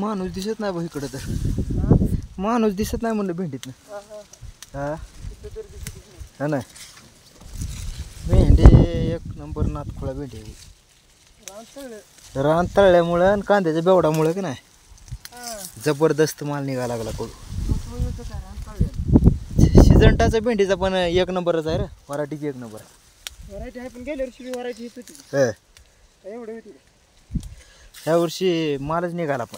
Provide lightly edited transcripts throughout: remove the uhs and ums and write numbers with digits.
माणूस दिसत नाही बघ इकडं तर. माणूस दिसत नाही म्हणलं भेंडीतनं. हा ना भेंडी एक नंबर नातखोळा भेंडी आहे. रान तळल्यामुळं आणि कांद्याच्या बेवडामुळं की नाही जबरदस्त माल निघायला लागला कोण. सिजंटाचा भेंडीचा पण एक नंबरच आहे रे. वराठीची एक नंबर व्हरायटी आहे पण गेल्या वर्षी व्हरायटी येत होती एवढं होती. ह्या वर्षी मालच निघाला पण.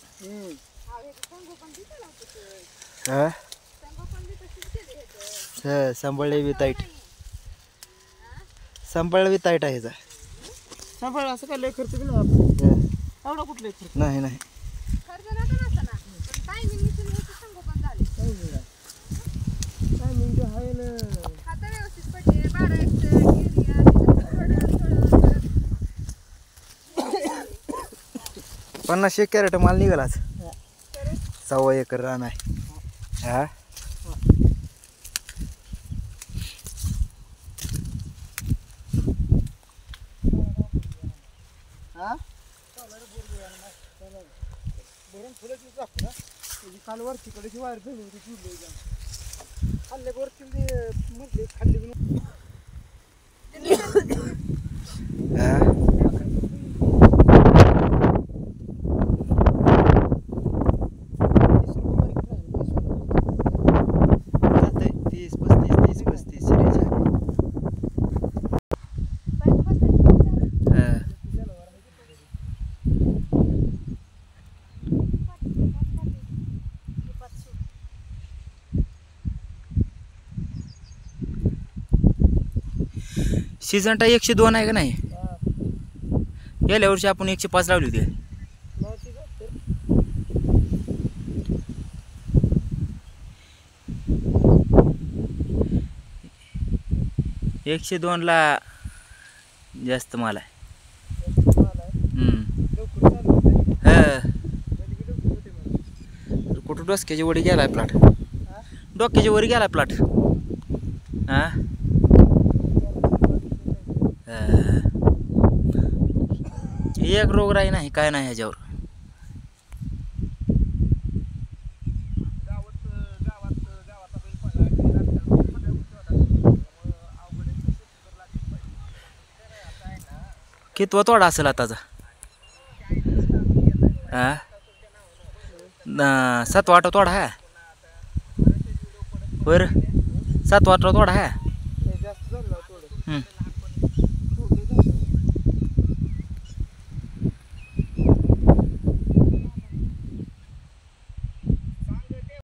सांभाळले बी ताईट. सांभाळला बी ताईट आहे सांभाळ असं काय लय खर्च बी नाही एवढा कुठला खर्च नाही नाही. टायमिंग आहे ना. 50 कॅरेट माल निघालाच. 1.25 एकर रान आहे. हा काल वरतीकडे वायर धरून खाल्ले वरती म्हटले खाल्ले सिजंटा 102 आहे का नाही. गेल्या वर्षी आपण 105 लावली होती. एकशे 2 ला जास्त माल आहे. कुठं डोसक्याची वडी गेलाय प्लॉट. डोक्याची वरी गेलाय प्लॉट. हा एक रोगराई नाही काय नाही ह्याच्यावर. कितवा तोडा असेल आताचा. 7वा 8वा तोडा आहे. बरं 7वा 8वा तोडा आहे.